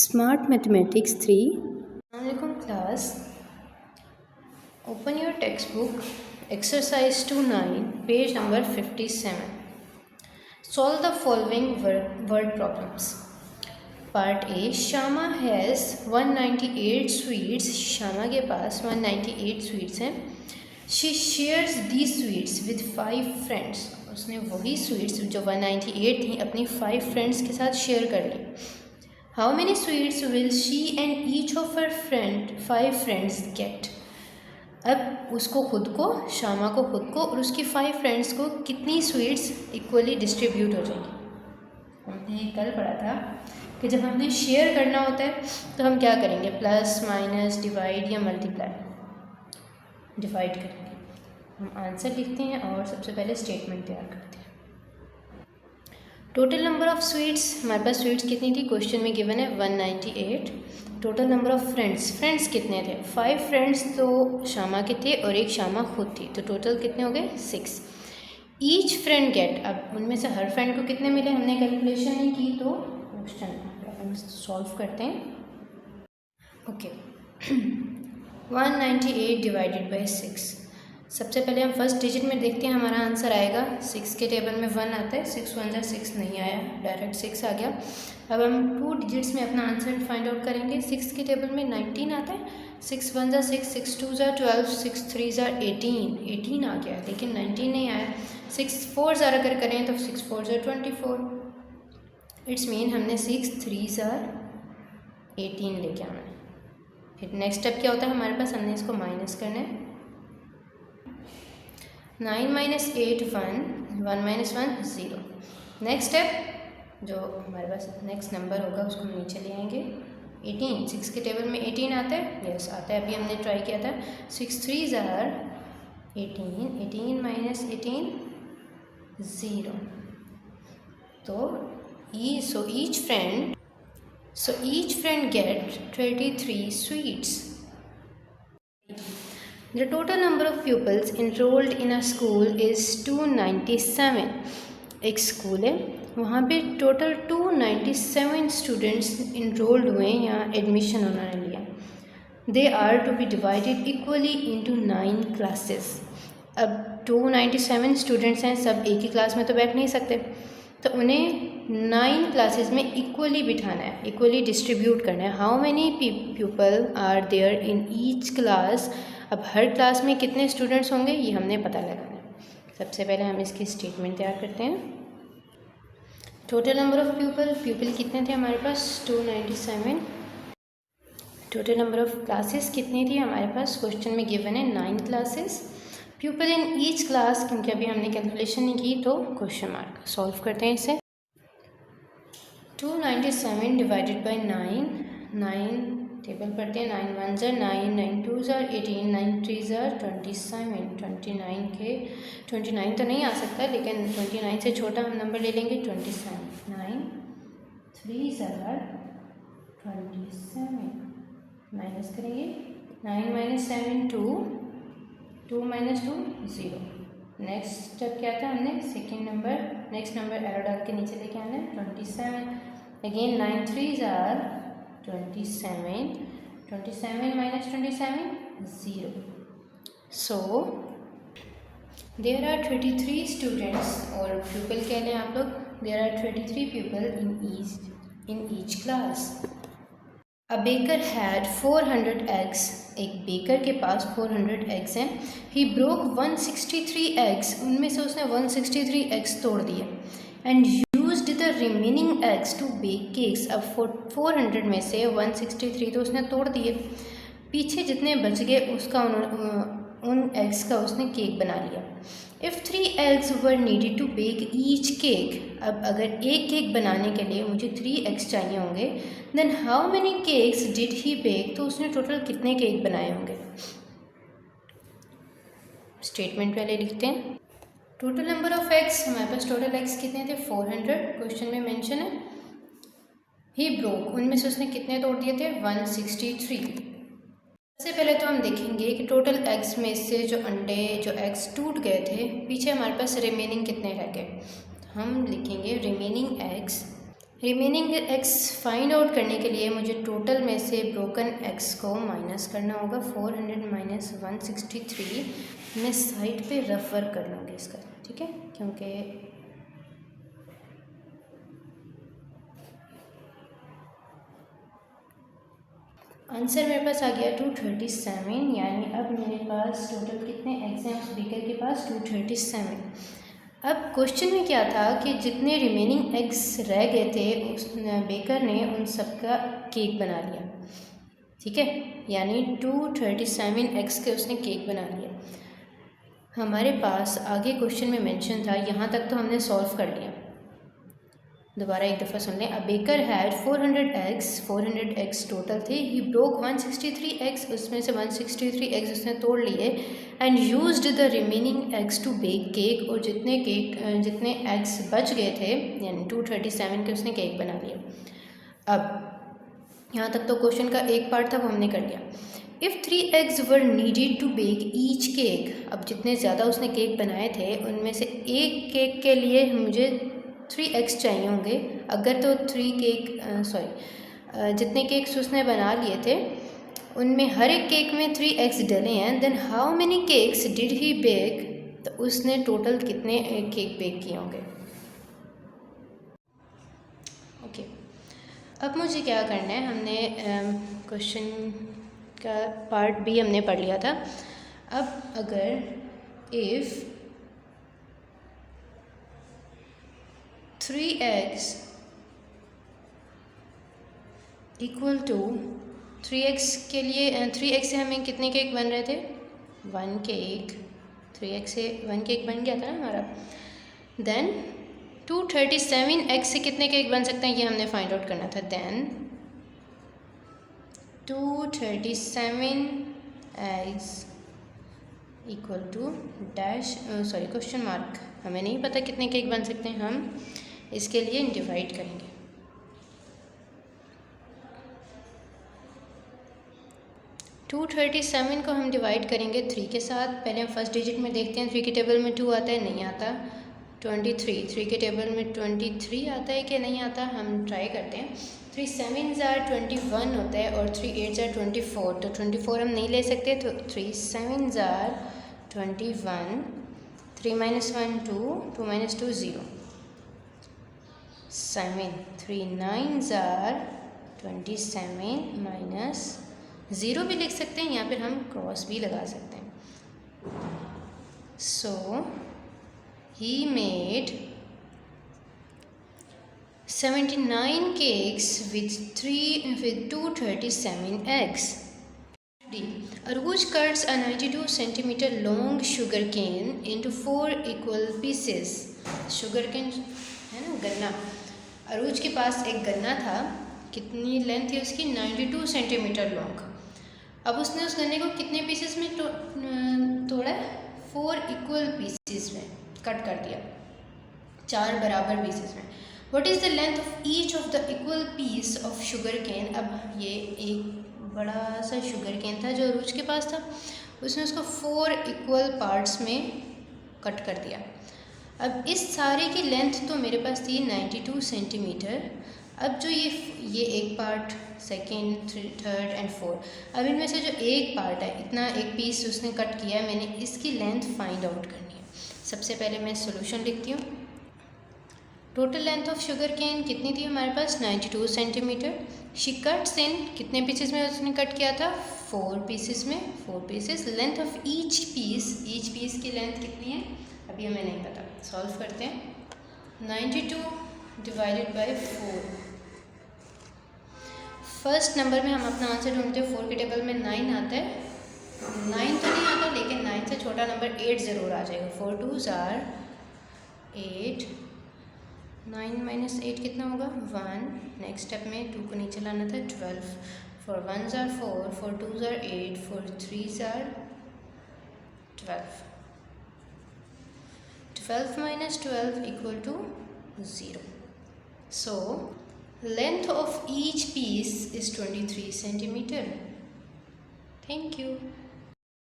Smart Mathematics 3. Assalamualaikum class. Open your textbook, exercise 2-9, page number 57. Solve the following word problems. Part A. Shama has 198 sweets. Shama के पास 198 sweets हैं. She shares these sweets with 5 friends. उसने वही sweets जो 198 थी अपनी 5 friends के साथ share कर ली. How many sweets will she and each of her 5 friends get? अब उसको खुद को, शामा को खुद को और उसकी 5 फ्रेंड्स को कितनी स्वीट्स इक्वली डिस्ट्रीब्यूट हो जाएंगी. हमने कल पढ़ा था कि जब हमने शेयर करना होता है तो हम क्या करेंगे, प्लस माइनस डिवाइड या मल्टीप्लाई. डिवाइड करेंगे. हम आंसर लिखते हैं और सबसे पहले स्टेटमेंट तैयार करते हैं. टोटल नंबर ऑफ़ स्वीट्स, हमारे पास स्वीट्स कितनी थी, क्वेश्चन में गिवन है 198. टोटल नंबर ऑफ़ फ्रेंड्स कितने थे, 5 फ्रेंड्स तो शामा के थे और एक शामा खुद थी, तो टोटल कितने हो गए 6. ईच फ्रेंड गेट, अब उनमें से हर फ्रेंड को कितने मिले, हमने कैलकुलेशन नहीं की तो क्वेश्चन सॉल्व करते हैं. ओके. 198 divided by 6. सबसे पहले हम फर्स्ट डिजिट में देखते हैं, हमारा आंसर आएगा 6 के टेबल में 1 आता है, 6 1 जा 6 नहीं आया, डायरेक्ट 6 आ गया. अब हम 2 डिजिट्स में अपना आंसर फाइंड आउट करेंगे. 6 के टेबल में 19 आता है, 6 1 जा 6, 6 2 जा 12, 6 3 जा 18 आ गया, लेकिन 19 नहीं आया. 6 4 ज़रा अगर करें तो 6 4 जा 24. इट्स मीन हमने 6 3 जा 18 लेके आना है. फिर नेक्स्ट स्टेप क्या होता है हमारे पास, हमने इसको माइनस करना है. 9 minus 8 1, 1 minus 1 0. नेक्स्ट स्टेप जो हमारे पास नेक्स्ट नंबर होगा उसको हम नीचे ले आएंगे. 18, 6 के टेबल में 18 आता है, यस आता है, अभी हमने ट्राई किया था. 6 3 ज़ार 18, 18 minus 18 0. तो each friend get 33 sweets. The total number of pupils enrolled in a school is 297. एक स्कूल है, वहाँ पे टोटल 297 स्टूडेंट्स इनरोल्ड हुए या एडमिशन उन्होंने लिया. They are to be divided equally into 9 classes. अब 297 स्टूडेंट्स हैं, सब एक ही क्लास में तो बैठ नहीं सकते, तो उन्हें 9 क्लासेस में इक्वली बिठाना है, इक्वली डिस्ट्रीब्यूट करना है. How many people are there in each class. अब हर क्लास में कितने स्टूडेंट्स होंगे ये हमने पता लगाना है. सबसे पहले हम इसकी स्टेटमेंट तैयार करते हैं. टोटल नंबर ऑफ़ पीपल कितने थे हमारे पास 297. टोटल नंबर ऑफ़ क्लासेस कितनी थी हमारे पास, क्वेश्चन में गिवन है 9 classes. People in each class, क्योंकि अभी हमने कैलकुलेशन नहीं की तो क्वेश्चन मार्क. सॉल्व करते हैं इसे. 297 डिवाइडेड बाई 9 टेबल पढ़ते हैं. 9 1 ज़ा 9, 9 2 ज़ा 18, 9 3 ज़ा 27. 29 के 29 तो नहीं आ सकता, लेकिन 29 से छोटा हम नंबर ले लेंगे 27. 9 3 ज़ा 27 माइनस करेंगे. 9 minus 7 2, 2 minus 2 0. नेक्स्ट स्टेप क्या था, हमने second number next number arrow डाल के नीचे लेके आना है 27. अगेन 9 3 ज़ा 27, 27 minus 27 0. So there are 33 students, और pupil कह लें आप लोग, there are 33 pupil in each class. A baker had 400 eggs. एक बेकर के पास 400 eggs हैं. He broke 163 eggs. उनमें से उसने 163 eggs तोड़ दिए. And used the remaining eggs to bake cakes. अब 400 में से 163 तो उसने तोड़ दिए, पीछे जितने बच गए उसका उन एग्स का उसने केक बना लिया. If 3 eggs were needed to bake each cake. अब अगर एक केक बनाने के लिए मुझे 3 eggs चाहिए होंगे, then how many cakes did he bake. तो उसने टोटल कितने केक बनाए होंगे. स्टेटमेंट पहले लिखते हैं. टोटल नंबर ऑफ़ एग्स, हमारे पास टोटल एग्स कितने थे 400, क्वेश्चन में मेंशन है. ही ब्रोक, उनमें से उसने कितने तोड़ दिए थे 163. सबसे पहले तो हम देखेंगे कि टोटल एग्स में से जो एग्स टूट गए थे, पीछे हमारे पास रिमेनिंग कितने रह गए. हम लिखेंगे remaining eggs remaining x find out करने के लिए मुझे टोटल में से ब्रोकन एक्स को माइनस करना होगा। 400 माइनस 163 मैं साइड पे रफ वर्क कर लूँगी इसका, ठीक है, क्योंकि आंसर मेरे पास आ गया 237। यानी अब मेरे पास टोटल कितने एक्स हैं उस बेकर के पास? 237। अब क्वेश्चन में क्या था कि जितने रिमेनिंग एग्स रह गए थे उस बेकर ने उन सब का केक बना लिया, ठीक है, यानी 237 एग्स के उसने केक बना लिया। हमारे पास आगे क्वेश्चन में मेंशन था, यहाँ तक तो हमने सॉल्व कर लिया। दोबारा एक दफ़ा सुन लें। A baker had 400 eggs total थे। ही ब्रोक 163 एग्स, उसमें से 163 एग्स उसने तोड़ लिए। And used the remaining eggs to bake cake, और जितने एग्स बच गए थे यानी 237 के उसने केक बना लिया। अब यहाँ तक तो क्वेश्चन का एक पार्ट था वो हमने कर लिया। If 3 eggs were needed to bake each cake, अब जितने ज़्यादा उसने केक बनाए थे उनमें से एक केक के लिए मुझे 3 एग्स चाहिए होंगे। अगर तो 3 केक जितने केक्स उसने बना लिए थे उनमें हर एक केक में 3 एग्स डले हैं, then how many cakes did he bake, तो उसने टोटल कितने केक बेक किए होंगे। ओके, अब मुझे क्या करना है, हमने क्वेश्चन का पार्ट बी हमने पढ़ लिया था। अब अगर if 3 eggs equal to 3 eggs के लिए 3 egg से हमें कितने केक बन रहे थे? 1 केक। 3 egg से 1 केक बन गया था ना हमारा। देन 237 egg से कितने केक बन सकते हैं ये हमने फाइंड आउट करना था। Then 237 eggs equal to dash question mark, हमें नहीं पता कितने केक बन सकते हैं, हम इसके लिए डिवाइड करेंगे। टू 237 को हम डिवाइड करेंगे 3 के साथ। पहले हम फर्स्ट डिजिट में देखते हैं 3 के टेबल में 2 आता है, नहीं आता। 23, 3 के टेबल में 23 आता है कि नहीं आता, हम ट्राई करते हैं। 3 7s are 21 होता है और 3 8s are 24, तो 24 हम नहीं ले सकते, तो 3 7s are 21, 3 minus 1 2, 2 minus 2 0, 7, 3 9s are 27 minus 0 भी लिख सकते हैं, या फिर हम क्रॉस भी लगा सकते हैं। सो he made 79 cakes with 237 eggs. D. Aruj cuts a 92 centimeter long sugar cane into 4 equal pieces. Sugar cane है ना, गन्ना। अरूज के पास एक गन्ना था, कितनी लेंथ थी उसकी? 92 सेंटीमीटर लॉन्ग। अब उसने उस गन्ने को कितने पीसेस में तोड़ा? 4 इक्वल पीसेस में कट कर दिया, 4 बराबर पीसेस में। What is the length of each of the equal piece of sugar cane? अब ये एक बड़ा सा शुगर केन था जो अरूज के पास था, उसने उसको 4 इक्वल पार्ट्स में कट कर दिया। अब इस सारे की लेंथ तो मेरे पास थी 92 सेंटीमीटर। अब जो ये एक part, second, third and fourth, अब इनमें से जो एक पार्ट है, इतना एक पीस उसने कट किया है, मैंने इसकी लेंथ फाइंड आउट करनी है। सबसे पहले मैं सॉल्यूशन लिखती हूँ। Total length of sugar cane कितनी थी हमारे पास? 92 सेंटीमीटर। शी कट्स इन, कितने पीसेस में उसने कट किया था? 4 पीसेस में, 4 pieces. Length of each piece की लेंथ कितनी है अभी हमें नहीं पता, सॉल्व करते हैं। 92 डिवाइडेड बाय 4। फर्स्ट नंबर में हम अपना आंसर ढूंढते हैं। 4 के टेबल में 9 आता है, 9 तो नहीं आता, लेकिन 9 से छोटा नंबर 8 ज़रूर आ जाएगा। 4 2s are 8, 9 minus 8 कितना होगा? 1। नेक्स्ट स्टेप में 2 को नीचे लाना था, 12। 4 1s are 4, 4 2s are 8, 4 3s are 12। 12 minus 12 equal to 0. So length of each piece is 23 centimeter. Thank you.